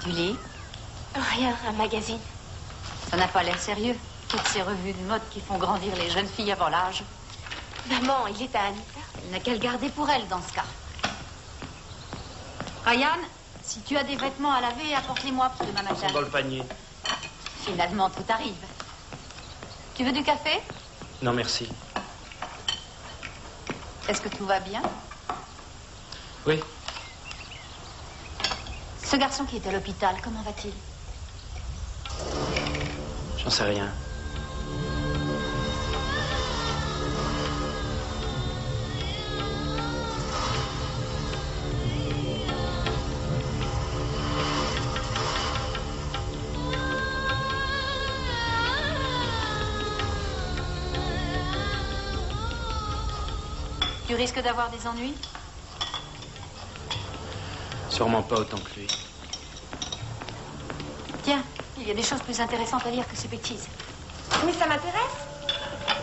Tu lis? Rien, un magazine. Ça n'a pas l'air sérieux. Toutes ces revues de mode qui font grandir les jeunes filles avant l'âge. Maman, il est à Anita. Il n'a qu'à le garder pour elle dans ce cas. Ryan, si tu as des vêtements à laver, apporte-les-moi pour demain matin. Ils sont dans le panier. Finalement, tout arrive. Tu veux du café? Non, merci. Est-ce que tout va bien? Oui. Ce garçon qui est à l'hôpital, comment va-t-il? J'en sais rien. Tu risques d'avoir des ennuis? Sûrement pas autant que lui. Tiens, il y a des choses plus intéressantes à lire que ces bêtises. Mais ça m'intéresse.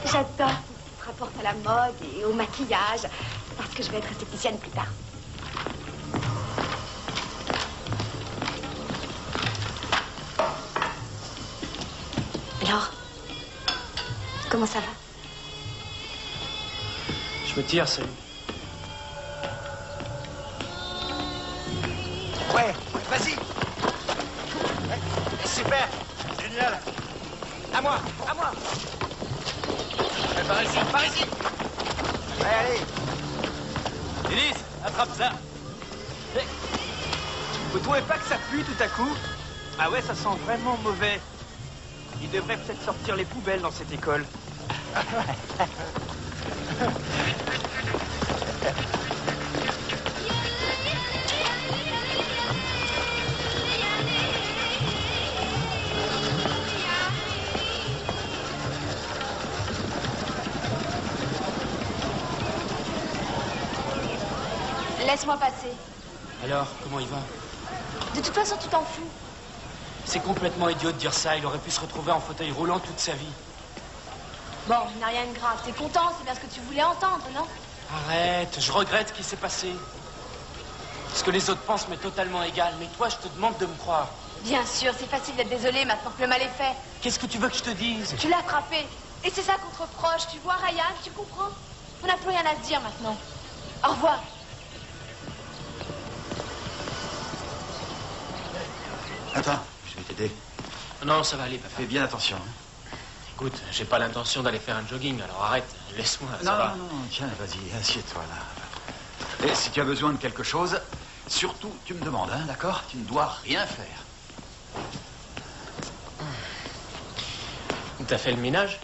J'adore tout ce qui se rapporte à la mode et au maquillage, parce que je vais être esthéticienne plus tard. Alors, comment ça va? Je me tire, salut. Ouais, vas-y. Ouais, super, génial. À moi, à moi. Ouais, par ici, par ici. Ouais, allez. Élise, attrape ça. Vous trouvez pas que ça pue tout à coup? Ah ouais, ça sent vraiment mauvais. Il devrait peut-être sortir les poubelles dans cette école. Laisse-moi passer. Alors, comment il va? De toute façon, tu t'en fous. C'est complètement idiot de dire ça. Il aurait pu se retrouver en fauteuil roulant toute sa vie. Bon, il n'a rien de grave. T'es content, c'est bien ce que tu voulais entendre, non? Arrête, je regrette ce qui s'est passé. Ce que les autres pensent m'est totalement égal. Mais toi, je te demande de me croire. Bien sûr, c'est facile d'être désolé maintenant que le mal est fait. Qu'est-ce que tu veux que je te dise? Tu l'as frappé. Et c'est ça qu'on te reproche. Tu vois, Ryan, tu comprends? On n'a plus rien à se dire maintenant. Au revoir. Attends, je vais t'aider. Non, ça va aller, papa. Fais bien attention. Hein. Écoute, j'ai pas l'intention d'aller faire un jogging, alors arrête, laisse-moi, ça va. Non, tiens, vas-y, assieds-toi là. Et si tu as besoin de quelque chose, surtout, tu me demandes, hein, d'accord? Tu ne dois rien faire. T'as fait le ménage?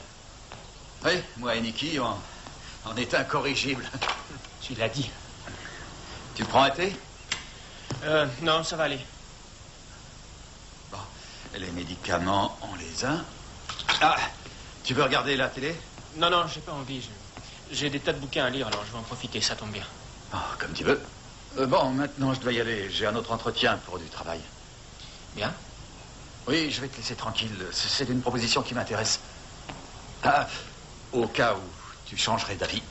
Oui, moi et Niki, on est incorrigibles. Tu l'as dit. Tu prends un thé? Non, ça va aller. Bon, les médicaments, on les a. Ah, tu veux regarder la télé? Non, non, j'ai pas envie. J'ai des tas de bouquins à lire, alors je vais en profiter, ça tombe bien. Oh, comme tu veux. Bon, maintenant, je dois y aller. J'ai un autre entretien pour du travail. Bien? Oui, je vais te laisser tranquille. C'est une proposition qui m'intéresse. Ah, au cas où tu changerais d'avis.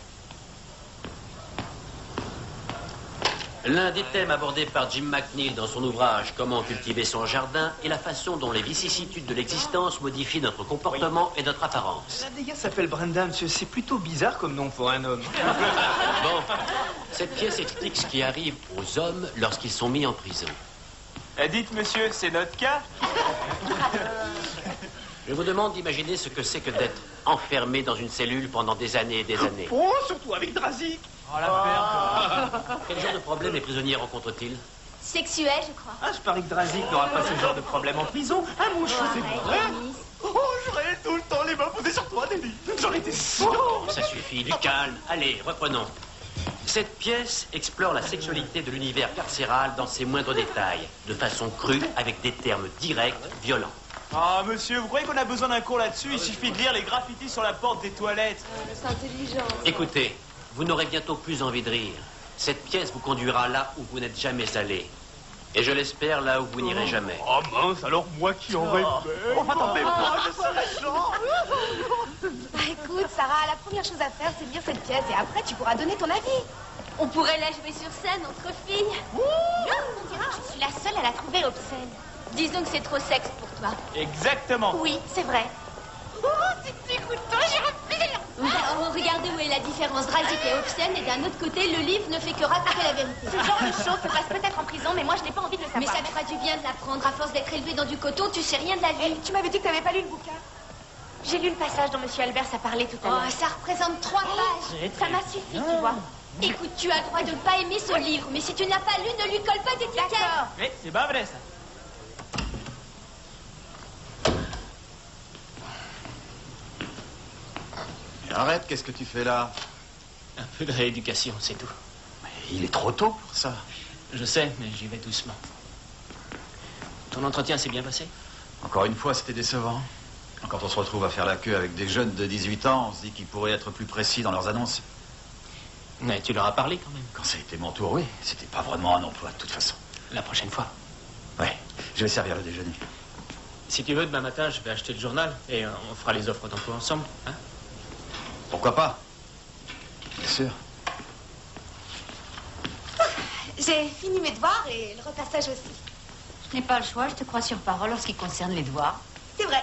L'un des thèmes abordés par Jim McNeill dans son ouvrage « Comment cultiver son jardin » est la façon dont les vicissitudes de l'existence modifient notre comportement et notre apparence. L'un des gars s'appelle Brenda, monsieur. C'est plutôt bizarre comme nom pour un homme. Bon, cette pièce explique ce qui arrive aux hommes lorsqu'ils sont mis en prison. Dites, monsieur, c'est notre cas? Je vous demande d'imaginer ce que c'est que d'être enfermé dans une cellule pendant des années et des années. Oh, surtout avec Drazik. Oh, la merde. Quel genre de problème les prisonniers rencontrent-ils? Sexuel, je crois. Ah, je parie que Drazik n'aura pas ce genre de problème en prison. Un mouche, c'est vrai. Oh, j'aurais tout le temps les mains posées sur toi, Nelly. J'en étais sûr. Ça suffit, du calme. Allez, reprenons. Cette pièce explore la sexualité de l'univers carcéral dans ses moindres détails, de façon crue, avec des termes directs, violents. Ah, monsieur, vous croyez qu'on a besoin d'un cours là-dessus? Il suffit de lire les graffitis sur la porte des toilettes. C'est intelligent. Écoutez, vous n'aurez bientôt plus envie de rire. Cette pièce vous conduira là où vous n'êtes jamais allé. Et je l'espère là où vous n'irez jamais. Oh mince, alors moi qui en rêvais. Oh, t'en fais pas, je serais méchant. Bah écoute, Sarah, la première chose à faire, c'est de lire cette pièce et après, tu pourras donner ton avis. On pourrait la jouer sur scène entre filles. On dira, je suis la seule à la trouver obscène. Disons que c'est trop sexe pour toi. Exactement. Oui, c'est vrai. Oh, c'est dégoûtant, j'ai refusé. Regardez où est la différence. Drazik est obscène et d'un autre côté, le livre ne fait que raconter la vérité. Ce genre de choses se passe peut-être en prison, mais moi je n'ai pas envie de le savoir. Mais ça te fera du bien de l'apprendre. À force d'être élevé dans du coton, tu sais rien de la vie. Tu m'avais dit que tu n'avais pas lu le bouquin. J'ai lu le passage dont Monsieur Albert a parlé tout à l'heure. Oh, ça représente 3 pages. Ça m'a suffi, tu vois. Écoute, tu as le droit de ne pas aimer ce livre, mais si tu n'as pas lu, ne lui colle pas d'étiquette. D'accord. Mais c'est pas vrai, ça. Et arrête, qu'est-ce que tu fais là? Un peu de rééducation, c'est tout. Mais il est trop tôt pour ça. Je sais, mais j'y vais doucement. Ton entretien s'est bien passé? Encore une fois, c'était décevant. Quand on se retrouve à faire la queue avec des jeunes de 18 ans, on se dit qu'ils pourraient être plus précis dans leurs annonces. Mais tu leur as parlé quand même. Quand ça a été mon tour, oui. C'était pas vraiment un emploi, de toute façon. La prochaine fois. Ouais, je vais servir le déjeuner. Si tu veux, demain matin, je vais acheter le journal et on fera les offres d'emploi ensemble, hein? Pourquoi pas? Bien sûr. J'ai fini mes devoirs et le repassage aussi. Je n'ai pas le choix, je te crois sur parole en ce qui concerne les devoirs. C'est vrai.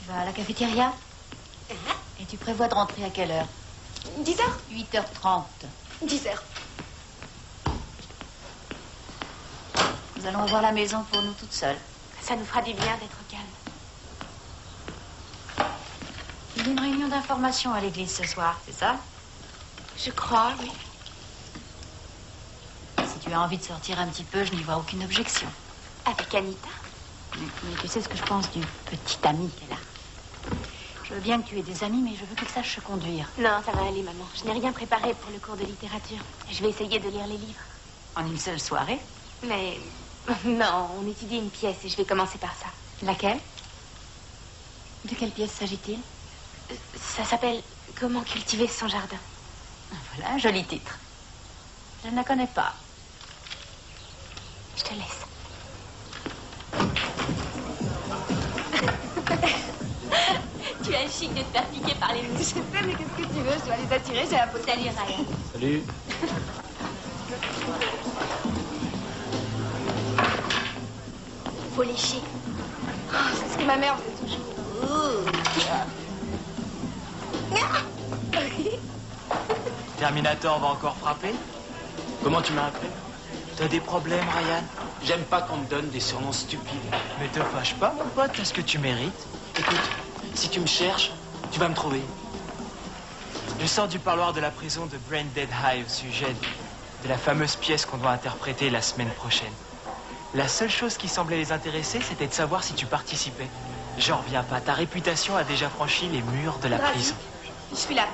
Tu vas à la cafétéria? Et tu prévois de rentrer à quelle heure? 10h 8h30. 10h. Nous allons avoir la maison pour nous toutes seules. Ça nous fera du bien d'être calme. Il y a une réunion d'information à l'église ce soir, c'est ça? Je crois, oui. Si tu as envie de sortir un petit peu, je n'y vois aucune objection. Avec Anita? Mais tu sais ce que je pense du petit ami qu'elle a. Je veux bien que tu aies des amis, mais je veux qu'elle sache se conduire. Non, ça va aller, maman. Je n'ai rien préparé pour le cours de littérature. Je vais essayer de lire les livres. En une seule soirée? Mais non, on étudie une pièce et je vais commencer par ça. Laquelle? De quelle pièce s'agit-il? Ça s'appelle Comment cultiver son jardin. Voilà un joli titre. Je ne la connais pas. Je te laisse. Tu as le chic de te faire piquer par les mouches. Je sais, mais qu'est-ce que tu veux? Je dois les attirer, j'ai un peu... Salut, Ryan. Salut. Faut lécher. Oh, c'est ce que ma mère faisait toujours. Terminator va encore frapper? Comment tu m'as appelé? T'as des problèmes, Ryan? J'aime pas qu'on me donne des surnoms stupides. Mais te fâche pas, mon pote, t'as ce que tu mérites. Écoute, si tu me cherches, tu vas me trouver. Je sors du parloir de la prison de Brain Dead High au sujet de la fameuse pièce qu'on doit interpréter la semaine prochaine. La seule chose qui semblait les intéresser, c'était de savoir si tu participais. J'en reviens pas. Ta réputation a déjà franchi les murs de la prison. Je suis la paix.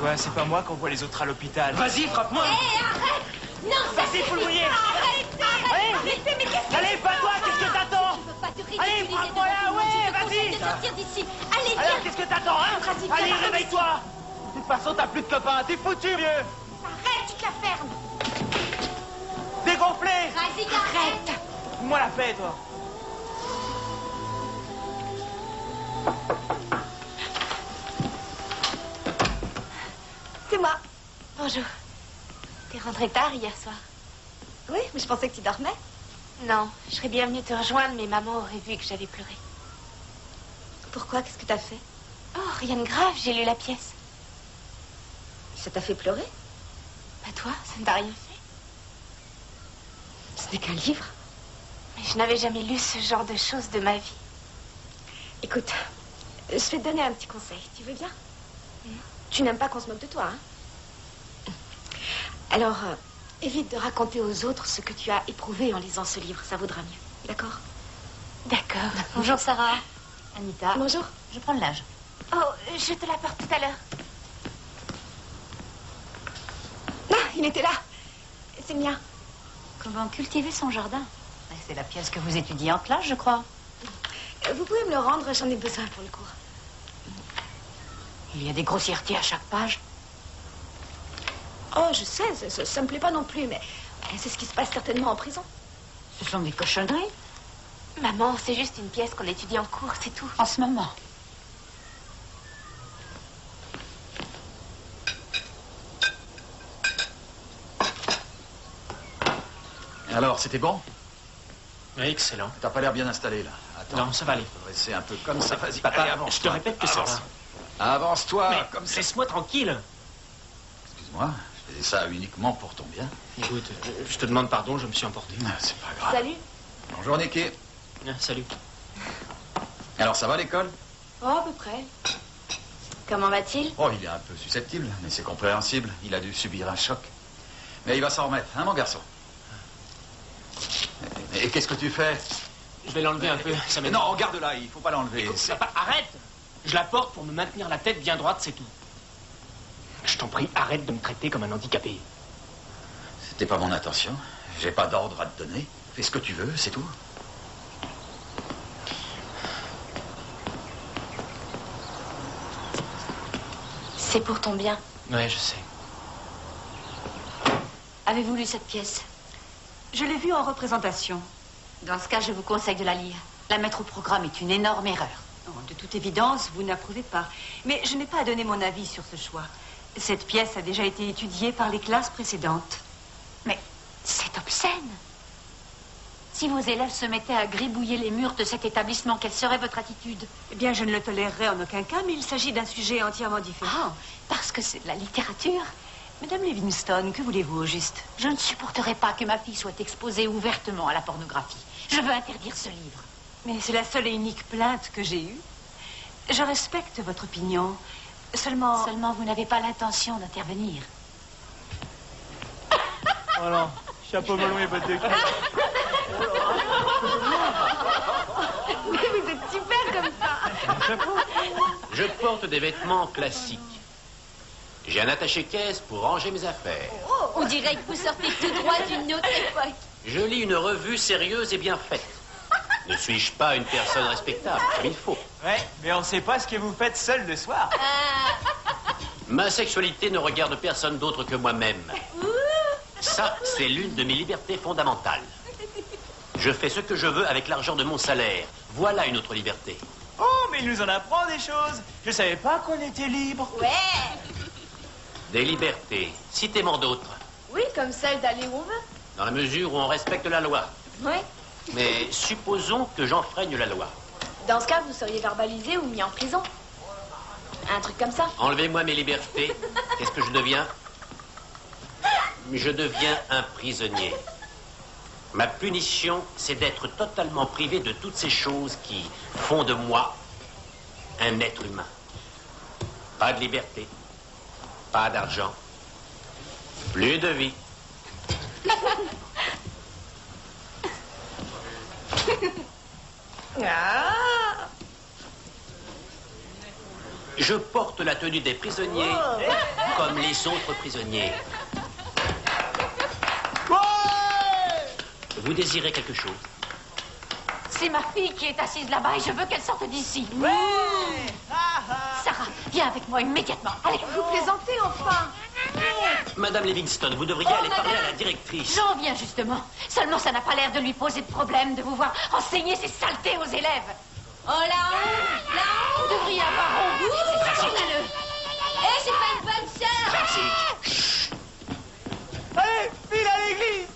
Ouais, c'est pas moi qu'on voit les autres à l'hôpital. Vas-y, frappe-moi! Hé, arrête! Non, ça Vas-y, faut le mouiller! arrêtez, mais qu'est-ce que... Allez, pas toi, qu'est-ce que t'attends? Je veux pas te ridiculiser Allez, devant frappe-moi là, tout le monde. ouais, Je te vas-y. conseille de sortir d'ici. Allez, Alors, viens. qu'est-ce que t'attends, hein? Pratique, Allez, viens, réveille-toi! De toute façon, t'as plus de copains, t'es foutu, vieux! Arrête, tu te la fermes. Dégonflé! Vas-y, arrête. Fous-moi la paix, toi! C'est moi. Bonjour. T'es rentrée tard hier soir? Oui, mais je pensais que tu dormais. Non, je serais bien venue te rejoindre, mais maman aurait vu que j'avais pleuré. Pourquoi? Qu'est-ce que t'as fait? Oh, rien de grave, j'ai lu la pièce. Ça t'a fait pleurer? Pas toi, ça ne t'a rien fait. Ce n'est qu'un livre. Mais je n'avais jamais lu ce genre de choses de ma vie. Écoute, je vais te donner un petit conseil. Tu veux bien? Tu n'aimes pas qu'on se moque de toi, hein? Alors, évite de raconter aux autres ce que tu as éprouvé en lisant ce livre. Ça vaudra mieux. D'accord? D'accord. Bonjour Sarah. Anita. Bonjour. Je prends le linge. Oh, je te l'apporte tout à l'heure. Ah, il était là. C'est le mien. Comment cultiver son jardin? C'est la pièce que vous étudiez en classe, je crois. Vous pouvez me le rendre, j'en ai besoin pour le cours. Il y a des grossièretés à chaque page. Oh, je sais, ça me plaît pas non plus, mais c'est ce qui se passe certainement en prison. Ce sont des cochonneries. Maman, c'est juste une pièce qu'on étudie en cours, c'est tout. En ce moment. Alors, c'était bon? Oui, excellent. T'as pas l'air bien installé, là. Attends. Non, ça va aller. Rester un peu comme ça, vas-y. Papa, Allez, avance. je te répète que ça va. Avance-toi, Mais comme ça. laisse-moi tranquille. Excuse-moi, je faisais ça uniquement pour ton bien. Écoute, je te demande pardon, je me suis emporté. Ah, c'est pas grave. Salut. Bonjour, Niki. Salut. Alors, ça va, l'école? Oh, à peu près. Comment va-t-il? Oh, il est un peu susceptible, mais c'est compréhensible. Il a dû subir un choc. Mais il va s'en remettre, hein, mon garçon? Et qu'est-ce que tu fais? Je vais l'enlever un peu, ça m'énerve. Non, garde-la, il faut pas l'enlever. Papa, arrête! Je la porte pour me maintenir la tête bien droite, c'est tout. Je t'en prie, arrête de me traiter comme un handicapé. C'était pas mon intention. J'ai pas d'ordre à te donner. Fais ce que tu veux, c'est tout. C'est pour ton bien. Ouais, je sais. Avez-vous lu cette pièce? Je l'ai vue en représentation. Dans ce cas, je vous conseille de la lire. La mettre au programme est une énorme erreur. Non, de toute évidence, vous n'approuvez pas. Mais je n'ai pas à donner mon avis sur ce choix. Cette pièce a déjà été étudiée par les classes précédentes. Mais c'est obscène. Si vos élèves se mettaient à gribouiller les murs de cet établissement, quelle serait votre attitude? Eh bien, je ne le tolérerai en aucun cas, mais il s'agit d'un sujet entièrement différent. Ah, parce que c'est de la littérature. Madame Livingstone, que voulez-vous au juste? Je ne supporterai pas que ma fille soit exposée ouvertement à la pornographie. Je veux interdire ce livre. Mais c'est la seule et unique plainte que j'ai eue. Je respecte votre opinion. Seulement... Seulement, vous n'avez pas l'intention d'intervenir. Voilà, chapeau melon et bottes de cuir. Mais vous êtes super comme ça. Je porte des vêtements classiques. J'ai un attaché-caisse pour ranger mes affaires. On dirait que vous sortez tout droit d'une autre époque. Je lis une revue sérieuse et bien faite. Ne suis-je pas une personne respectable, comme il faut? Ouais, mais on sait pas ce que vous faites seul le soir. Ma sexualité ne regarde personne d'autre que moi-même. Ça, c'est l'une de mes libertés fondamentales. Je fais ce que je veux avec l'argent de mon salaire. Voilà une autre liberté. Oh, mais il nous en apprend des choses. Je savais pas qu'on était libre. Ouais. Des libertés. Citez-moi d'autres. Oui, comme celle d'aller où on veut. Dans la mesure où on respecte la loi. Ouais. Mais supposons que j'enfreigne la loi. Dans ce cas, vous seriez verbalisé ou mis en prison. Un truc comme ça. Enlevez-moi mes libertés. Qu'est-ce que je deviens? Je deviens un prisonnier. Ma punition, c'est d'être totalement privé de toutes ces choses qui font de moi un être humain. Pas de liberté, pas d'argent, plus de vie. Je porte la tenue des prisonniers comme les autres prisonniers. Vous désirez quelque chose? C'est ma fille qui est assise là-bas et je veux qu'elle sorte d'ici. Sarah, viens avec moi immédiatement. Allez, Vous plaisantez enfin. Madame Livingstone, vous devriez aller parler à la directrice. J'en viens justement. Seulement, ça n'a pas l'air de lui poser de problème de vous voir enseigner ces saletés aux élèves. Oh la honte, la honte. Vous devriez avoir honte. C'est scandaleux. Eh, c'est pas une bonne sœur. Allez, file à l'église.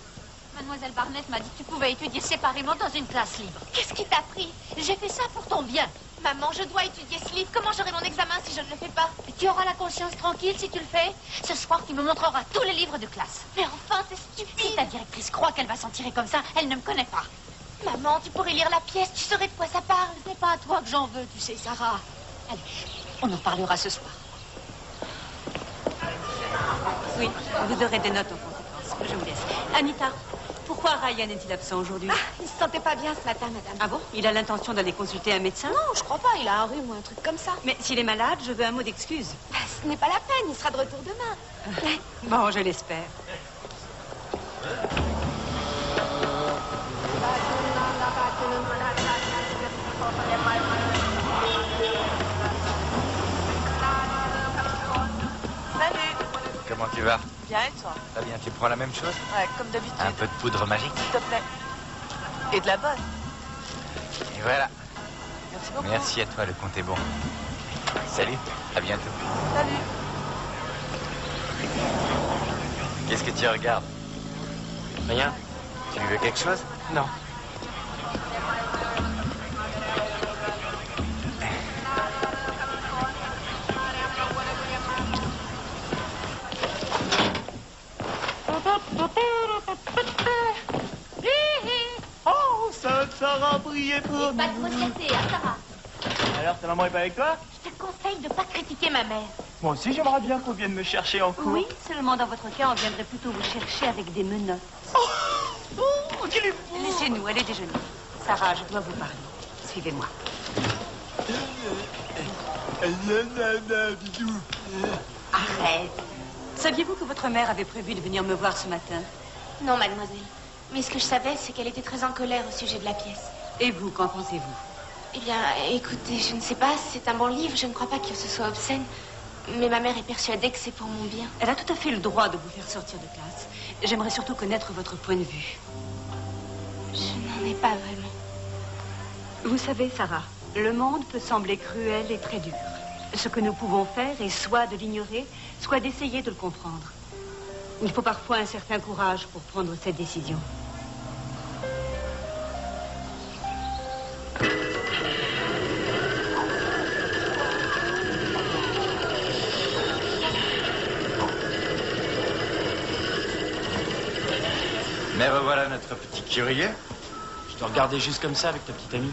Mademoiselle Barnett m'a dit que tu pouvais étudier séparément dans une classe libre. Qu'est-ce qui t'a pris? J'ai fait ça pour ton bien. Maman, je dois étudier ce livre. Comment j'aurai mon examen si je ne le fais pas? Tu auras la conscience tranquille si tu le fais. Ce soir, tu me montreras tous les livres de classe. Mais enfin, c'est Si stupide. ta directrice croit qu'elle va s'en tirer comme ça, elle ne me connaît pas. Maman, tu pourrais lire la pièce. Tu saurais de quoi ça parle. Ce n'est pas à toi que j'en veux, tu sais, Sarah. Allez, on en parlera ce soir. Oui, vous aurez des notes en conséquence. Je vous laisse. Anita, pourquoi Ryan est-il absent aujourd'hui? Il se sentait pas bien ce matin, madame. Ah bon? Il a l'intention d'aller consulter un médecin? Non, je crois pas. Il a un rhume ou un truc comme ça. Mais s'il est malade, je veux un mot d'excuse. Ce n'est pas la peine. Il sera de retour demain. Bon, je l'espère. Salut. Comment tu vas? Bien et toi? Très bien, tu prends la même chose? Ouais, comme d'habitude. Un peu de poudre magique? S'il te plaît. Et de la bonne. Et voilà. Merci beaucoup. Merci à toi, le compte est bon. Salut, à bientôt. Salut. Qu'est-ce que tu regardes? Rien. Tu veux quelque chose? Non. est pour... Et pas de grossièreté, hein, Sarah? Alors, ta maman est pas avec toi? Je te conseille de pas critiquer ma mère. Moi aussi, j'aimerais bien qu'on vienne me chercher en cours. Oui, seulement dans votre cas, on viendrait plutôt vous chercher avec des menottes. Oh, qu'il est beau! Laissez-nous, allez déjeuner. Sarah, je dois vous parler. Suivez-moi. Arrête. Saviez-vous que votre mère avait prévu de venir me voir ce matin? Non, mademoiselle. Mais ce que je savais, c'est qu'elle était très en colère au sujet de la pièce. Et vous, qu'en pensez-vous? Eh bien, écoutez, je ne sais pas, c'est un bon livre, je ne crois pas que ce soit obscène. Mais ma mère est persuadée que c'est pour mon bien. Elle a tout à fait le droit de vous faire sortir de classe. J'aimerais surtout connaître votre point de vue. Je n'en ai pas vraiment. Vous savez, Sarah, le monde peut sembler cruel et très dur. Ce que nous pouvons faire est soit de l'ignorer, soit d'essayer de le comprendre. Il faut parfois un certain courage pour prendre cette décision. Mais revoilà notre petit curieux. Je te regardais juste comme ça avec ta petite amie.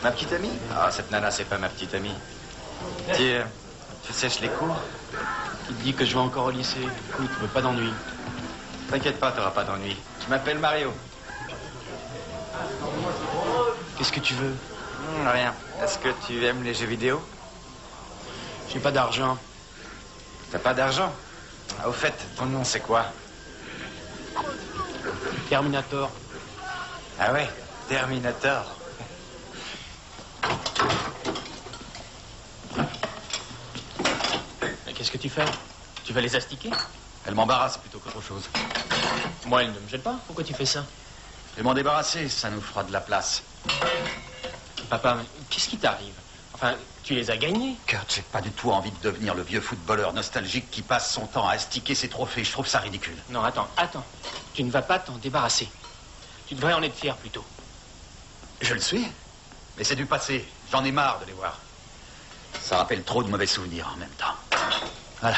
Ma petite amie? Ah, cette nana, c'est pas ma petite amie. Tu sèches les cours? Qui te dit que je vais encore au lycée? Écoute, pas d'ennui. T'inquiète pas, t'auras pas d'ennui. Je m'appelle Mario. Qu'est-ce que tu veux? Rien. Est-ce que tu aimes les jeux vidéo? J'ai pas d'argent. T'as pas d'argent? Ah, au fait, ton nom, c'est quoi? Terminator. Ah ouais, Terminator. Mais qu'est-ce que tu fais? Tu vas les astiquer? Elle m'embarrasse plutôt qu'autre chose. Moi, elle ne me gêne pas. Pourquoi tu fais ça? Je vais m'en débarrasser, ça nous fera de la place. Papa, mais qu'est-ce qui t'arrive? Enfin, tu les as gagnés. Kurt, j'ai pas du tout envie de devenir le vieux footballeur nostalgique qui passe son temps à astiquer ses trophées. Je trouve ça ridicule. Non, attends. Tu ne vas pas t'en débarrasser. Tu devrais en être fier plutôt. Je le suis. Mais c'est du passé. J'en ai marre de les voir. Ça rappelle trop de mauvais souvenirs en même temps. Voilà.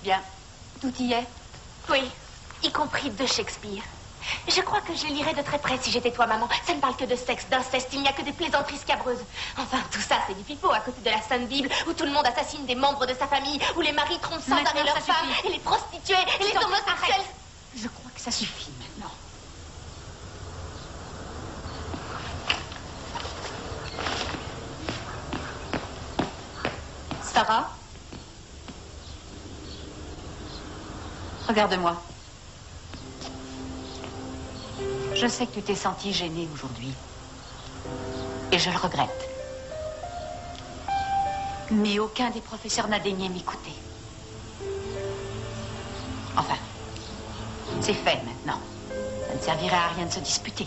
Bien. Tout y est? Oui, y compris de Shakespeare. Je crois que je les lirais de très près si j'étais toi, maman. Ça ne parle que de sexe, d'inceste, il n'y a que des plaisanteries scabreuses. Enfin, tout ça, c'est du pipeau à côté de la Sainte Bible, où tout le monde assassine des membres de sa famille, où les maris trompent sans arrêt leurs femmes, et les prostituées, et les homosexuels. Arrête. Je crois que ça suffit maintenant. Sarah? Regarde-moi. Je sais que tu t'es sentie gênée aujourd'hui. Et je le regrette. Mais aucun des professeurs n'a daigné m'écouter. Enfin, c'est fait maintenant. Ça ne servirait à rien de se disputer.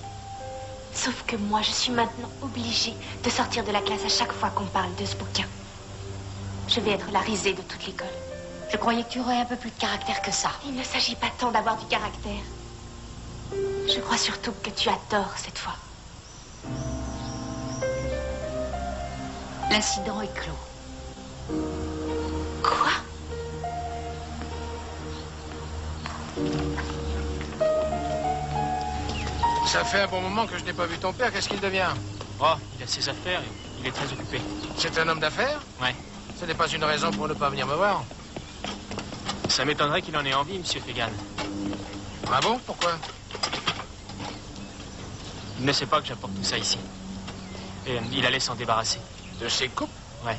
Sauf que moi, je suis maintenant obligée de sortir de la classe à chaque fois qu'on parle de ce bouquin. Je vais être la risée de toute l'école. Je croyais que tu aurais un peu plus de caractère que ça. Il ne s'agit pas tant d'avoir du caractère. Je crois surtout que tu as tort cette fois. L'incident est clos. Quoi? Ça fait un bon moment que je n'ai pas vu ton père. Qu'est-ce qu'il devient? Oh, il a ses affaires. Il est très occupé. C'est un homme d'affaires? Ouais. Ce n'est pas une raison pour ne pas venir me voir. Ça m'étonnerait qu'il en ait envie, monsieur Fegan. Ah bon? Pourquoi? Il ne sait pas que j'apporte tout ça ici. Et il allait s'en débarrasser. De ses coupes? Ouais.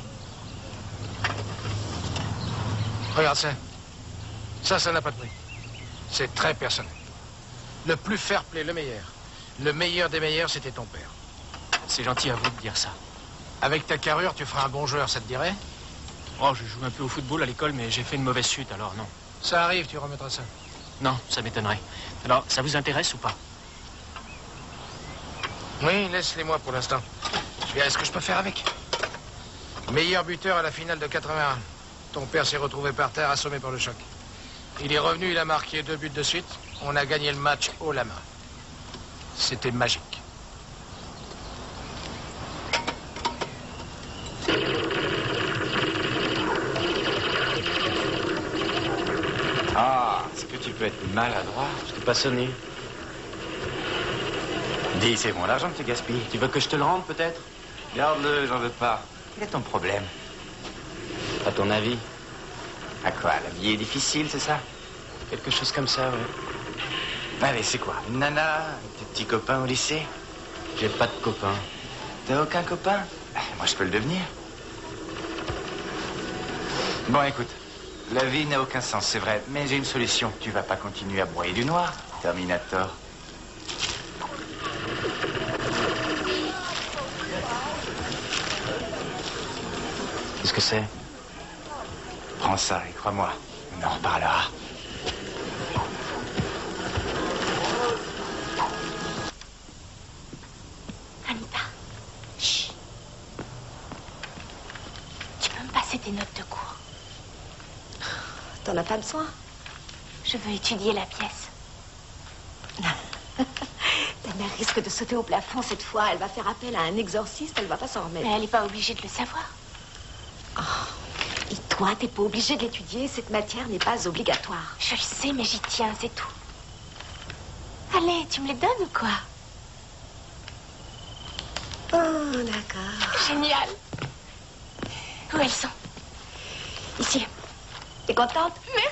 Regarde ça. Ça n'a pas de prix. C'est très personnel. Le plus fair-play, le meilleur. Le meilleur des meilleurs, c'était ton père. C'est gentil à vous de dire ça. Avec ta carrure, tu feras un bon joueur, ça te dirait? Oh, je joue un peu au football à l'école, mais j'ai fait une mauvaise chute, alors non. Ça arrive, tu remettras ça. Non, ça m'étonnerait. Alors, ça vous intéresse ou pas? Oui, laisse-les-moi pour l'instant. Je verrai ce que je peux faire avec. Meilleur buteur à la finale de 81. Ton père s'est retrouvé par terre, assommé par le choc. Il est revenu, il a marqué 2 buts de suite. On a gagné le match haut la main. C'était magique. peux être maladroit. Je t'ai pas sonné. Dis, c'est bon, l'argent que tu gaspilles. Tu veux que je te le rende, peut-être? Garde-le, j'en veux pas. Quel est ton problème? À ton avis? À quoi? La vie est difficile, c'est ça? Quelque chose comme ça, ouais. Allez, c'est quoi? Une nana? Tes petits copains au lycée? J'ai pas de copain. T'as aucun copain? Moi, je peux le devenir. Bon, écoute, la vie n'a aucun sens, c'est vrai, mais j'ai une solution. Tu vas pas continuer à broyer du noir, Terminator. Qu'est-ce que c'est? Prends ça et crois-moi, on en reparlera. Anita, chut. Tu peux me passer tes notes de cours? T'en as pas besoin? Je veux étudier la pièce. Ta mère risque de sauter au plafond cette fois. Elle va faire appel à un exorciste, elle va pas s'en remettre. Mais elle n'est pas obligée de le savoir. Et toi, t'es pas obligé de l'étudier. Cette matière n'est pas obligatoire. Je le sais, mais j'y tiens, c'est tout. Allez, tu me les donnes ou quoi? Oh, d'accord. Génial. Où elles sont? Ici. T'es contente? Merci.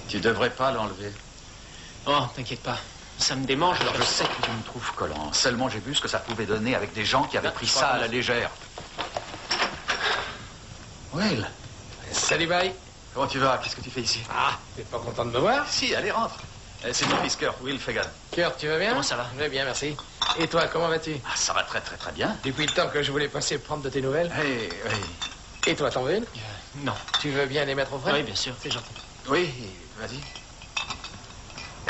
Tu devrais pas l'enlever. Oh, t'inquiète pas. Ça me démange, alors Je sais que tu me trouves collant. Seulement, j'ai vu ce que ça pouvait donner avec des gens qui avaient pris ça à la légère. Will. Salut, bye. Comment tu vas? Qu'est-ce que tu fais ici? Ah, t'es pas content de me voir? Si, allez, rentre. C'est mon fils Kurt, Will Fagan. Kurt, tu vas bien? Comment ça va? Je vais bien, merci. Et toi, comment vas-tu? Ah, ça va très, très, très bien. Depuis le temps que je voulais passer prendre de tes nouvelles. Oui, oui. Et toi, t'en veux une? Non. Tu veux bien les mettre au frais? Oui, bien sûr. C'est gentil. Oui, vas-y.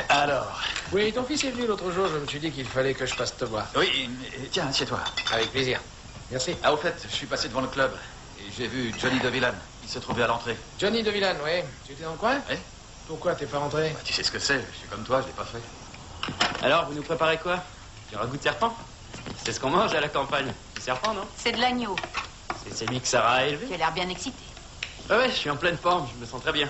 Alors? Oui, ton fils est venu l'autre jour, je me suis dit qu'il fallait que je passe te voir. Oui, tiens, assieds-toi. Avec plaisir. Merci. Ah, au fait, je suis passé devant le club et j'ai vu Johnny DeVillan. Il se trouvait à l'entrée. Johnny DeVillan, oui. Tu étais dans le coin? Oui. Pourquoi t'es pas rentré? Bah, tu sais ce que c'est, je suis comme toi, je l'ai pas fait. Alors, vous nous préparez quoi? Du ragoût de serpent? C'est ce qu'on mange à la campagne. Du serpent, non? C'est de l'agneau. C'est celui que Sarah a élevé? Tu as l'air bien excité. Ouais, je suis en pleine forme, je me sens très bien.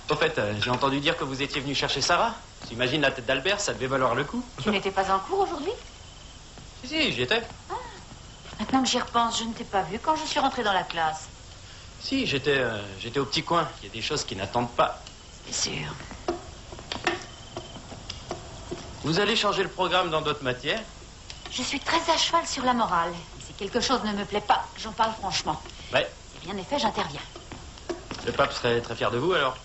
Au fait, j'ai entendu dire que vous étiez venu chercher Sarah. J'imagine la tête d'Albert, ça devait valoir le coup. Tu n'étais pas en cours aujourd'hui? Si, j'y étais. Maintenant que j'y repense, je ne t'ai pas vu quand je suis rentrée dans la classe. Si, j'étais au petit coin. Il y a des choses qui n'attendent pas. C'est sûr. Vous allez changer le programme dans d'autres matières? Je suis très à cheval sur la morale. Et si quelque chose ne me plaît pas, j'en parle franchement. Ouais. Si rien n'est fait, j'interviens. Le pape serait très fier de vous, alors.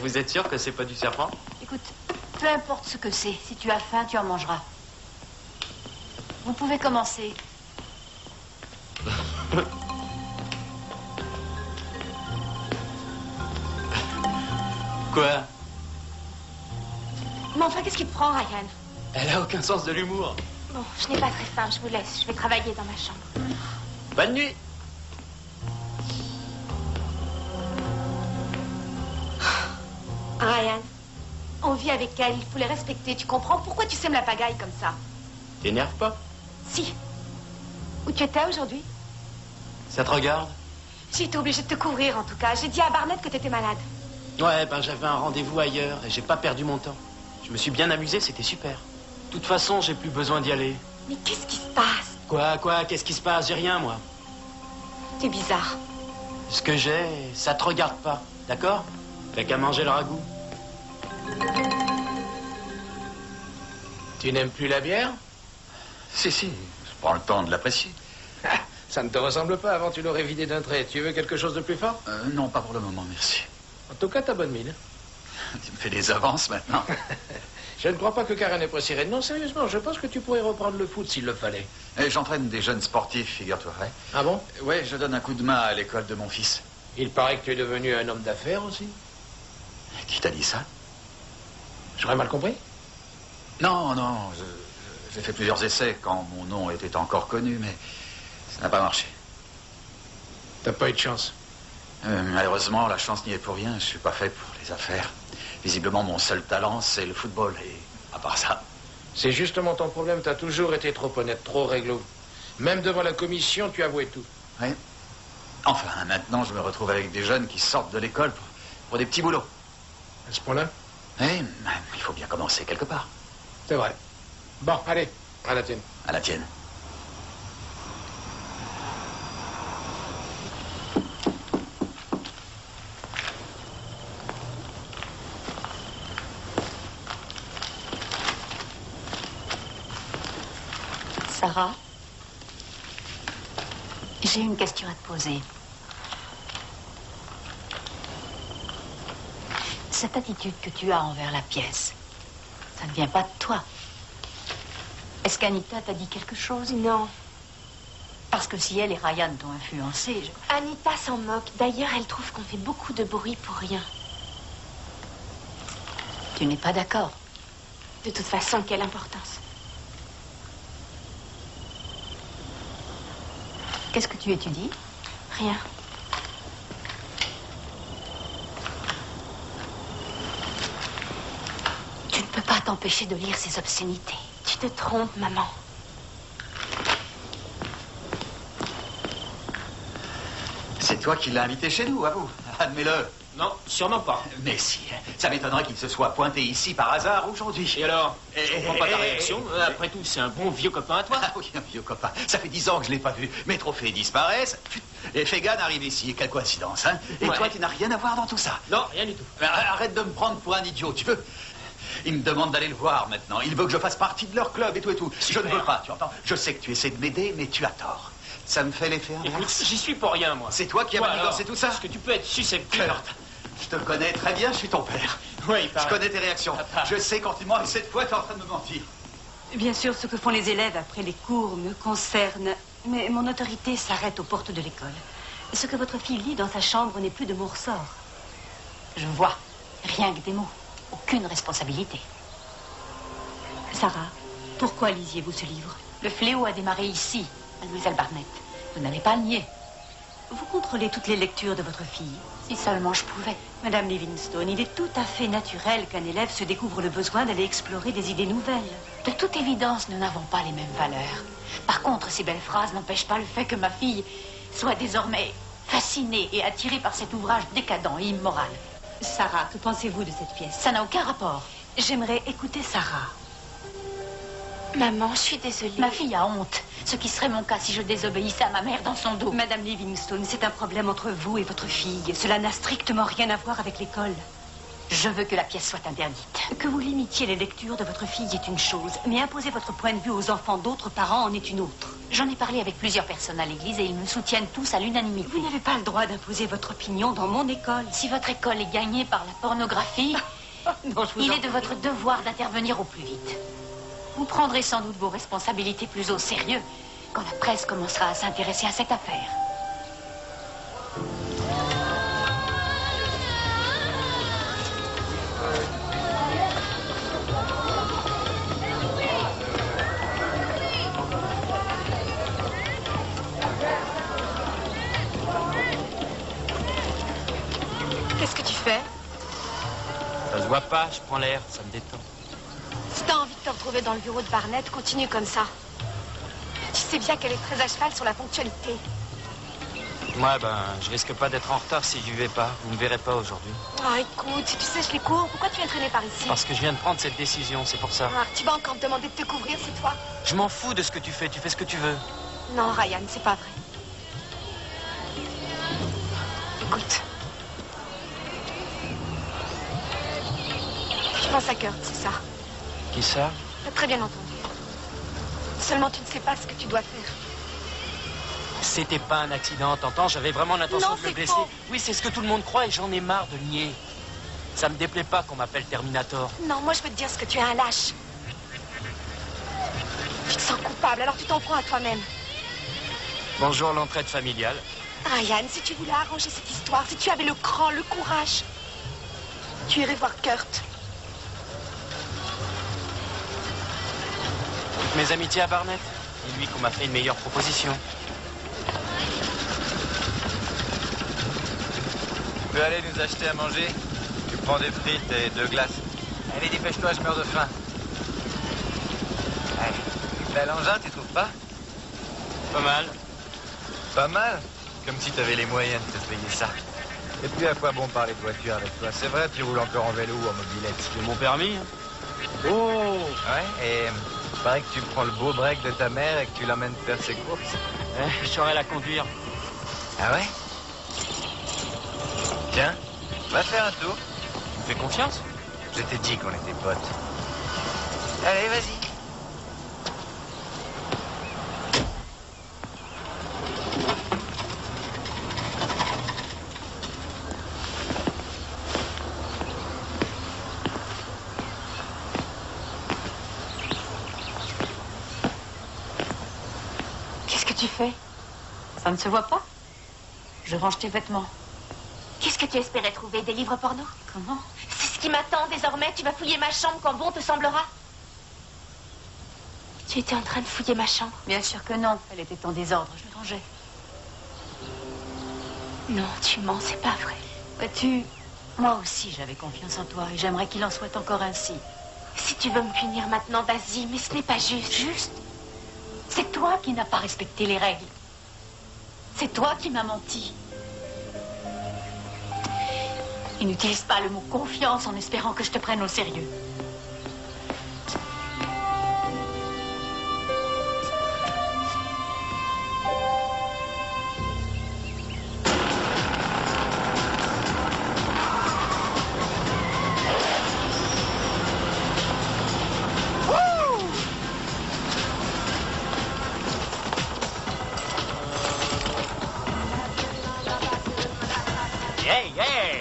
Vous êtes sûr que c'est pas du serpent? Écoute, peu importe ce que c'est, si tu as faim, tu en mangeras. Vous pouvez commencer. Quoi? Mais enfin, qu'est-ce qui te prend, Ryan? Elle a aucun sens de l'humour. Bon, je n'ai pas très faim, je vous laisse. Je vais travailler dans ma chambre. Bonne nuit. Ryan, on vit avec elle, il faut les respecter, tu comprends? Pourquoi tu sèmes la pagaille comme ça? T'énerve pas? Si. Où tu étais aujourd'hui? Ça te regarde? J'ai été obligée de te couvrir, en tout cas. J'ai dit à Barnett que t'étais malade. Ouais, ben j'avais un rendez-vous ailleurs et j'ai pas perdu mon temps. Je me suis bien amusé, c'était super. De toute façon, j'ai plus besoin d'y aller. Mais qu'est-ce qui se passe? Quoi? Qu'est-ce qui se passe? J'ai rien, moi. T'es bizarre. Ce que j'ai, ça te regarde pas, d'accord? T'as qu'à manger le ragoût. Tu n'aimes plus la bière? Si, je prends le temps de l'apprécier. Ça ne te ressemble pas, avant tu l'aurais vidé d'un trait. Tu veux quelque chose de plus fort? Non, pas pour le moment, merci. En tout cas, t'as bonne mine. Tu me fais des avances maintenant. Je ne crois pas que Karen ait préciré. Non, sérieusement, je pense que tu pourrais reprendre le foot s'il le fallait. J'entraîne des jeunes sportifs, figure-toi. Ouais. Ah bon? Ouais, je donne un coup de main à l'école de mon fils. Il paraît que tu es devenu un homme d'affaires aussi. Qui t'a dit ça? J'aurais mal compris? Non, j'ai fait plusieurs essais quand mon nom était encore connu, mais ça n'a pas marché. T'as pas eu de chance. Malheureusement, la chance n'y est pour rien. Je suis pas fait pour les affaires. Visiblement, mon seul talent, c'est le football. Et À part ça. C'est justement ton problème, t'as toujours été trop honnête, trop réglo. Même devant la commission, tu avouais tout. Oui. Enfin, maintenant, je me retrouve avec des jeunes qui sortent de l'école pour des petits boulots. À ce point-là? Oui, il faut bien commencer quelque part. C'est vrai. Bon, allez, à la tienne. À la tienne. Sarah, j'ai une question à te poser. Cette attitude que tu as envers la pièce, ça ne vient pas de toi. Est-ce qu'Anita t'a dit quelque chose? Non. Parce que si elle et Ryan t'ont influencé... Anita s'en moque. D'ailleurs, elle trouve qu'on fait beaucoup de bruit pour rien. Tu n'es pas d'accord? De toute façon, quelle importance? Qu'est-ce que tu étudies? Rien. Tu ne peux pas t'empêcher de lire ces obscénités. Tu te trompes, maman. C'est toi qui l'as invité chez nous, avoue. Admets-le. Non, sûrement pas. Mais si, ça m'étonnerait qu'il se soit pointé ici par hasard aujourd'hui. Et alors? Je comprends pas ta réaction. Après tout, c'est un bon vieux copain à toi. Ah oui, un vieux copain. Ça fait 10 ans que je l'ai pas vu. Mes trophées disparaissent. Et Fegan arrive ici. Quelle coïncidence, hein? Et toi, tu n'as rien à voir dans tout ça. Non, rien du tout. Arrête de me prendre pour un idiot, tu veux? Il me demande d'aller le voir maintenant. Il veut que je fasse partie de leur club et tout et tout. Super. Je ne veux pas, tu entends? Je sais que tu essaies de m'aider, mais tu as tort. Ça me fait l'effet Écoute, inverse. j'y suis pour rien, moi. C'est toi qui as manigancé tout ça? Est-ce que tu peux être susceptible? Kurt, je te connais très bien, je suis ton père. Oui, Je pareil. connais tes réactions. Papa. Je sais quand tu mens et cette fois, tu es en train de me mentir. Bien sûr, ce que font les élèves après les cours me concerne, mais mon autorité s'arrête aux portes de l'école. Ce que votre fille lit dans sa chambre n'est plus de mon ressort. Je vois. Rien que des mots. Aucune responsabilité. Sarah, pourquoi lisiez-vous ce livre? Le fléau a démarré ici, mademoiselle Barnett. Vous n'allez pas le nier. Vous contrôlez toutes les lectures de votre fille. Si seulement je pouvais. Madame Livingstone, il est tout à fait naturel qu'un élève se découvre le besoin d'aller explorer des idées nouvelles. De toute évidence, nous n'avons pas les mêmes valeurs. Par contre, ces belles phrases n'empêchent pas le fait que ma fille soit désormais fascinée et attirée par cet ouvrage décadent et immoral. Sarah, que pensez-vous de cette pièce? Ça n'a aucun rapport. J'aimerais écouter Sarah. Maman, je suis désolée. Ma fille a honte. Ce qui serait mon cas si je désobéissais à ma mère dans son dos. Madame Livingstone, c'est un problème entre vous et votre fille. Cela n'a strictement rien à voir avec l'école. Je veux que la pièce soit interdite. Que vous limitiez les lectures de votre fille est une chose, mais imposer votre point de vue aux enfants d'autres parents en est une autre. J'en ai parlé avec plusieurs personnes à l'église et ils me soutiennent tous à l'unanimité. Vous n'avez pas le droit d'imposer votre opinion dans mon école. Si votre école est gagnée par la pornographie, Non, je vous il en est de votre devoir d'intervenir au plus vite. Vous prendrez sans doute vos responsabilités plus au sérieux quand la presse commencera à s'intéresser à cette affaire. Qu'est-ce que tu fais? Ça se voit pas, je prends l'air, ça me détend. Si t'as envie de te retrouver dans le bureau de Barnett, continue comme ça. Tu sais bien qu'elle est très à cheval sur la ponctualité. Moi, je risque pas d'être en retard si j'y vais pas. Vous me verrez pas aujourd'hui. Ah, écoute, si tu sèches les cours, pourquoi tu viens traîner par ici? Parce que je viens de prendre cette décision, c'est pour ça. Ah, tu vas encore me demander de te couvrir, c'est toi? Je m'en fous de ce que tu fais ce que tu veux. Non, Ryan, c'est pas vrai. Écoute. Je pense à Kurt, c'est ça. Qui ça? T'as très bien entendu. Seulement tu ne sais pas ce que tu dois faire. C'était pas un accident, t'entends? J'avais vraiment l'intention Non, de le c'est blesser. faux. Oui, c'est ce que tout le monde croit et j'en ai marre de nier. Ça me déplaît pas qu'on m'appelle Terminator. Non, moi je veux te dire ce que tu es un lâche. Tu te sens coupable, alors tu t'en prends à toi-même. Bonjour l'entraide familiale. Ryan, si tu voulais arranger cette histoire, si tu avais le cran, le courage, tu irais voir Kurt. Toutes mes amitiés à Barnett. Et lui qu'on m'a fait une meilleure proposition. Tu peux aller nous acheter à manger? Tu prends des frites et 2 glaces. Allez, dépêche-toi, je meurs de faim. Bel engin, tu trouves pas? Pas mal. Pas mal? Comme si t'avais les moyens de te payer ça. Et puis à quoi bon parler de voiture avec toi? C'est vrai, tu roules encore en vélo ou en mobilette. J'ai mon permis. Oh! Ouais, et il paraît que tu prends le beau break de ta mère et que tu l'emmènes faire ses courses. Je saurais la conduire. Ah ouais? Tiens, va faire un tour. Tu me fais confiance? Je t'ai dit qu'on était potes. Allez, vas-y. Qu'est-ce que tu fais? Ça ne se voit pas? Je range tes vêtements. Qu'est-ce que tu espérais trouver? Des livres porno? Comment? C'est ce qui m'attend désormais. Tu vas fouiller ma chambre quand bon te semblera. Tu étais en train de fouiller ma chambre? Bien sûr que non. Elle était en désordre. Je le rangeais. Non, tu mens, c'est pas vrai. Vois-tu, moi aussi j'avais confiance en toi et j'aimerais qu'il en soit encore ainsi. Si tu veux me punir maintenant, vas-y, mais ce n'est pas juste. Juste? C'est toi qui n'as pas respecté les règles. C'est toi qui m'as menti. Et n'utilise pas le mot confiance en espérant que je te prenne au sérieux.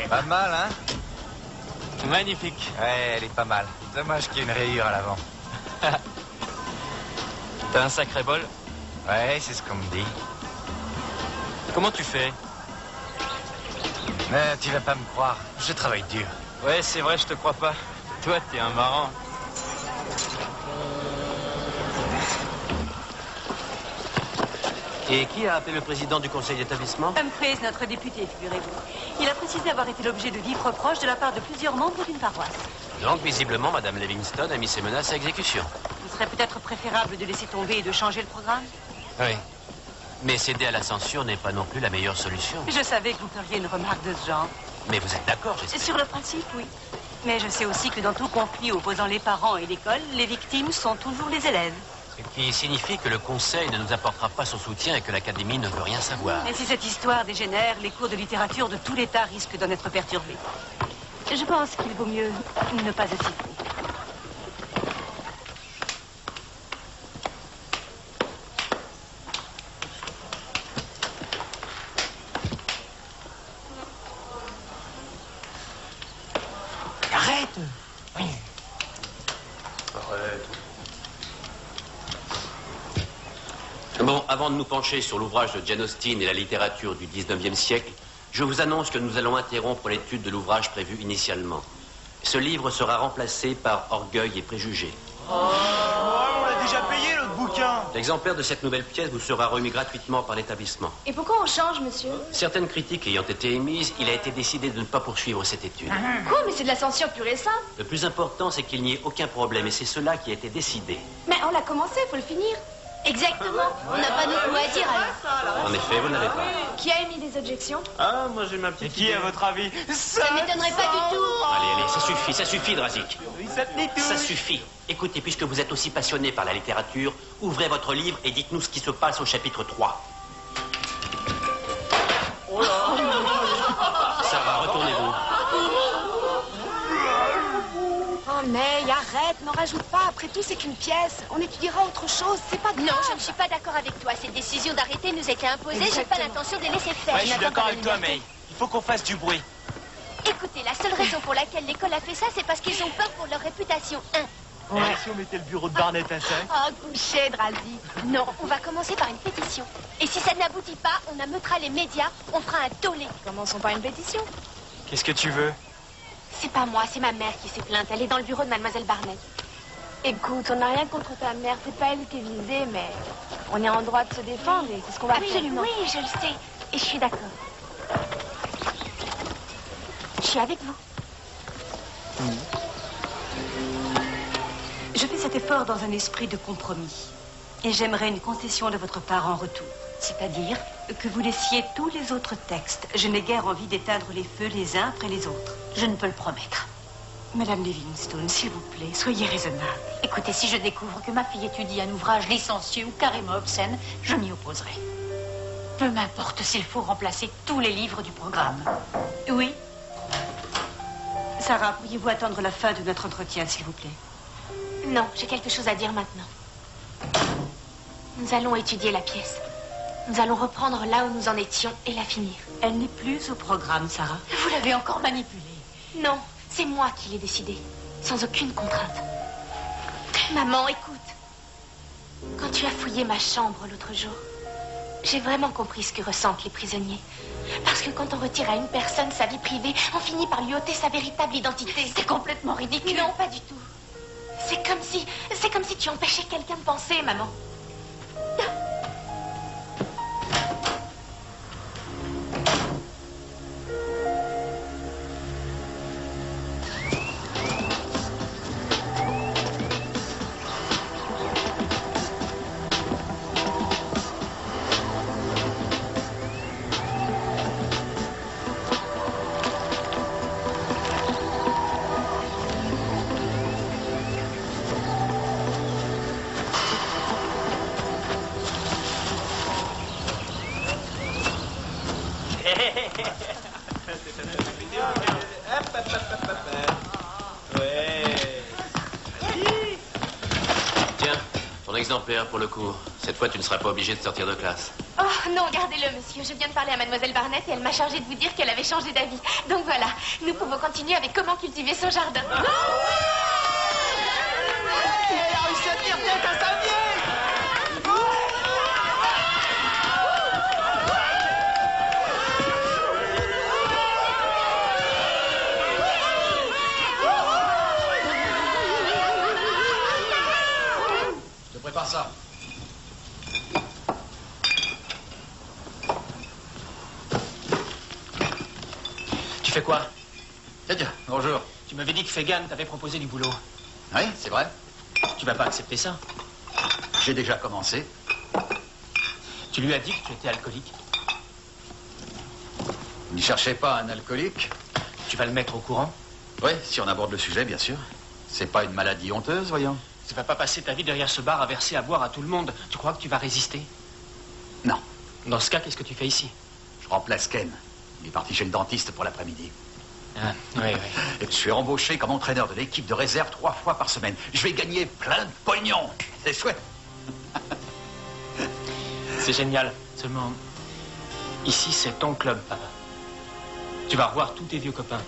Pas mal, hein? Magnifique. Ouais, elle est pas mal. Dommage qu'il y ait une rayure à l'avant. T'as un sacré bol. Ouais, c'est ce qu'on me dit. Comment tu fais? Mais tu vas pas me croire, je travaille dur. Ouais, c'est vrai, je te crois pas. Toi, t'es un marrant. Et qui a appelé le président du conseil d'établissement? Humphreys, notre député, figurez-vous. Il a précisé avoir été l'objet de vifs reproches de la part de plusieurs membres d'une paroisse. Donc, visiblement, Madame Livingston a mis ses menaces à exécution. Il serait peut-être préférable de laisser tomber et de changer le programme. Oui. Mais céder à la censure n'est pas non plus la meilleure solution. Je savais que vous feriez une remarque de ce genre. Mais vous êtes d'accord, j'espère? Sur le principe, oui. Mais je sais aussi que dans tout conflit opposant les parents et l'école, les victimes sont toujours les élèves. Ce qui signifie que le conseil ne nous apportera pas son soutien et que l'académie ne veut rien savoir. Et si cette histoire dégénère, les cours de littérature de tout l'État risquent d'en être perturbés. Je pense qu'il vaut mieux ne pas assister. Arrête! Bon, avant de nous pencher sur l'ouvrage de Jane Austen et la littérature du 19e siècle, je vous annonce que nous allons interrompre l'étude de l'ouvrage prévu initialement. Ce livre sera remplacé par Orgueil et Préjugés. Oh, on l'a déjà payé, l'autre bouquin. L'exemplaire de cette nouvelle pièce vous sera remis gratuitement par l'établissement. Et pourquoi on change, monsieur? Certaines critiques ayant été émises, il a été décidé de ne pas poursuivre cette étude. Quoi? Mais c'est de la censure pure et simple. Le plus important, c'est qu'il n'y ait aucun problème, et c'est cela qui a été décidé. Mais on l'a commencé, faut le finir. Exactement. On n'a pas notre mot à dire, alors. En effet, vous n'avez pas. Qui a émis des objections? Ah, moi j'ai ma Et petite qui, idée. à votre avis? Ça m'étonnerait pas du tout. Allez, ça suffit, Drazik. Oui, ça tenait tout. Ça suffit. Écoutez, puisque vous êtes aussi passionné par la littérature, ouvrez votre livre et dites-nous ce qui se passe au chapitre 3. Oh là. Ça va, retournez-vous. Oh, mais arrête, n'en rajoute pas. Après tout, c'est qu'une pièce. On étudiera autre chose, c'est pas grave. Non, je ne suis pas d'accord avec toi. Cette décision d'arrêter nous a été imposée. J'ai pas Exactement. l'intention de les laisser faire. Ouais, je suis n'attends d'accord pas avec la toi, liberté. May. Il faut qu'on fasse du bruit. Écoutez, la seule raison pour laquelle l'école a fait ça, c'est parce qu'ils ont peur pour leur réputation. Et si on mettait le bureau de Barnett à 5? Oh, couché, Drazik. Non, on va commencer par une pétition. Et si ça n'aboutit pas, on ameutera les médias, on fera un tollé. Commençons par une pétition. Qu'est-ce que tu veux? C'est pas moi, c'est ma mère qui s'est plainte. Elle est dans le bureau de Mademoiselle Barnett. Écoute, on n'a rien contre ta mère. C'est pas elle qui est visée, mais on est en droit de se défendre et c'est ce qu'on va Absolument. faire. Oui, je le sais. Et je suis d'accord. Je suis avec vous. Je fais cet effort dans un esprit de compromis. Et j'aimerais une concession de votre part en retour. C'est-à-dire que vous laissiez tous les autres textes. Je n'ai guère envie d'éteindre les feux les uns après les autres. Je ne peux le promettre. Madame Livingstone, s'il vous plaît, soyez raisonnable. Écoutez, si je découvre que ma fille étudie un ouvrage licencieux ou carrément obscène, je m'y opposerai. Peu m'importe s'il faut remplacer tous les livres du programme. Oui. Sarah, pourriez-vous attendre la fin de notre entretien, s'il vous plaît? Non, j'ai quelque chose à dire maintenant. Nous allons étudier la pièce. Nous allons reprendre là où nous en étions et la finir. Elle n'est plus au programme, Sarah. Vous l'avez encore manipulée. Non, c'est moi qui l'ai décidé, sans aucune contrainte. Maman, écoute. Quand tu as fouillé ma chambre l'autre jour, j'ai vraiment compris ce que ressentent les prisonniers. Parce que quand on retire à une personne sa vie privée, on finit par lui ôter sa véritable identité. C'est complètement ridicule. Non, pas du tout. C'est comme si tu empêchais quelqu'un de penser, maman. Pour le cours. Cette fois, tu ne seras pas obligé de sortir de classe. Oh non, gardez-le, monsieur. Je viens de parler à mademoiselle Barnett et elle m'a chargé de vous dire qu'elle avait changé d'avis. Donc voilà, nous pouvons continuer avec comment cultiver son jardin. Il a réussi à tenir tête à sa vie. Je te prépare ça. Tu fais quoi? Tiens, bonjour. Tu m'avais dit que Fegan t'avait proposé du boulot. Oui, c'est vrai. Tu vas pas accepter ça? J'ai déjà commencé. Tu lui as dit que tu étais alcoolique? Ne cherchez pas un alcoolique. Tu vas le mettre au courant? Oui, si on aborde le sujet, bien sûr. C'est pas une maladie honteuse, voyons. Tu vas pas passer ta vie derrière ce bar à verser à boire à tout le monde. Tu crois que tu vas résister? Non. Dans ce cas, qu'est-ce que tu fais ici? Je remplace Ken. Il est parti chez le dentiste pour l'après-midi. Ah, oui. Et je suis embauché comme entraîneur de l'équipe de réserve 3 fois par semaine. Je vais gagner plein de pognon. C'est chouette. C'est génial. Seulement, ici, c'est ton club, papa. Tu vas revoir tous tes vieux copains.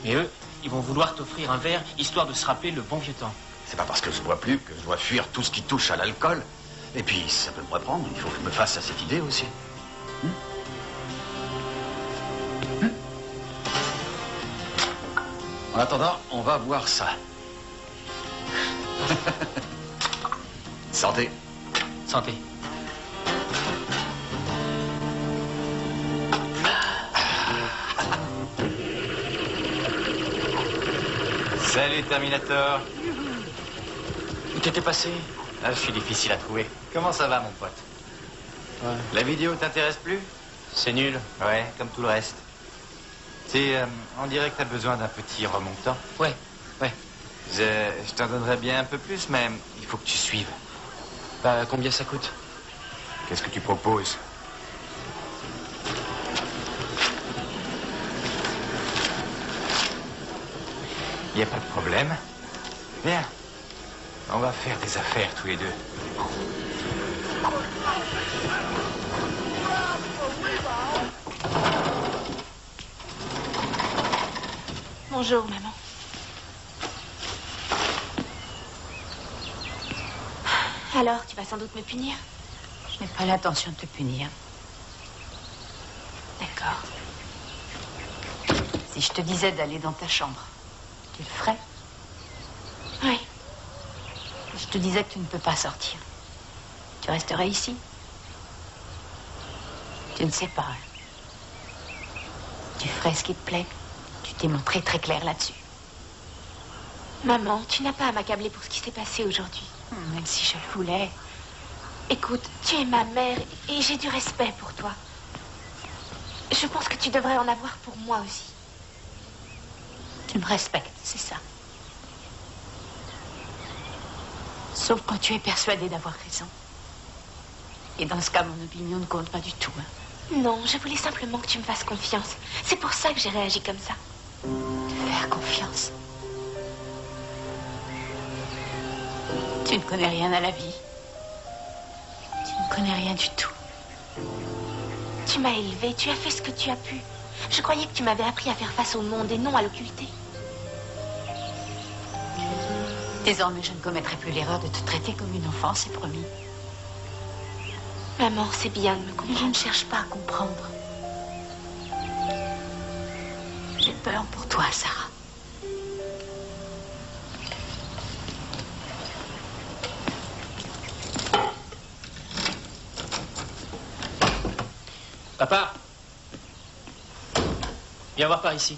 Et eux, ils vont vouloir t'offrir un verre, histoire de se rappeler le bon vieux temps. C'est pas parce que je bois plus que je dois fuir tout ce qui touche à l'alcool. Et puis, ça peut me reprendre. Il faut que je me fasse à cette idée aussi. En attendant, on va boire ça. Santé. Santé. Salut, Terminator. Où t'étais passé? Ah, je suis difficile à trouver. Comment ça va, mon pote? Ouais. La vidéo t'intéresse plus? C'est nul. Ouais, comme tout le reste. On dirait que t'as besoin d'un petit remontant. Ouais. Je t'en donnerais bien un peu plus, mais il faut que tu suives. Bah, combien ça coûte? Qu'est-ce que tu proposes? Il n'y a pas de problème. Viens. On va faire des affaires tous les deux. Bonjour, maman. Alors, tu vas sans doute me punir? Je n'ai pas l'intention de te punir. D'accord. Si je te disais d'aller dans ta chambre, tu le ferais? Oui. Je te disais que tu ne peux pas sortir. Tu resterais ici? Tu ne sais pas. Tu ferais ce qui te plaît. Tu t'es montré très clair là-dessus. Maman, tu n'as pas à m'accabler pour ce qui s'est passé aujourd'hui. Même si je le voulais. Écoute, tu es ma mère et j'ai du respect pour toi. Je pense que tu devrais en avoir pour moi aussi. Tu me respectes, c'est ça. Sauf quand tu es persuadée d'avoir raison. Et dans ce cas, mon opinion ne compte pas du tout. Hein. Non, je voulais simplement que tu me fasses confiance. C'est pour ça que j'ai réagi comme ça. Te faire confiance. Tu ne connais rien à la vie. Tu ne connais rien du tout. Tu m'as élevée, tu as fait ce que tu as pu. Je croyais que tu m'avais appris à faire face au monde et non à l'occulter. Désormais, je ne commettrai plus l'erreur de te traiter comme une enfant, c'est promis. Maman, c'est bien de me comprendre. Je ne cherche pas à comprendre. J'ai peur pour toi, Sarah. Papa, viens voir par ici.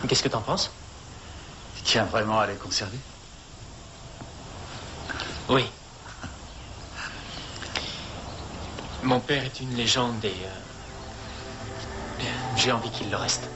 Qu'est-ce que t'en penses? Tu tiens vraiment à les conserver? Oui. Mon père est une légende et j'ai envie qu'il le reste.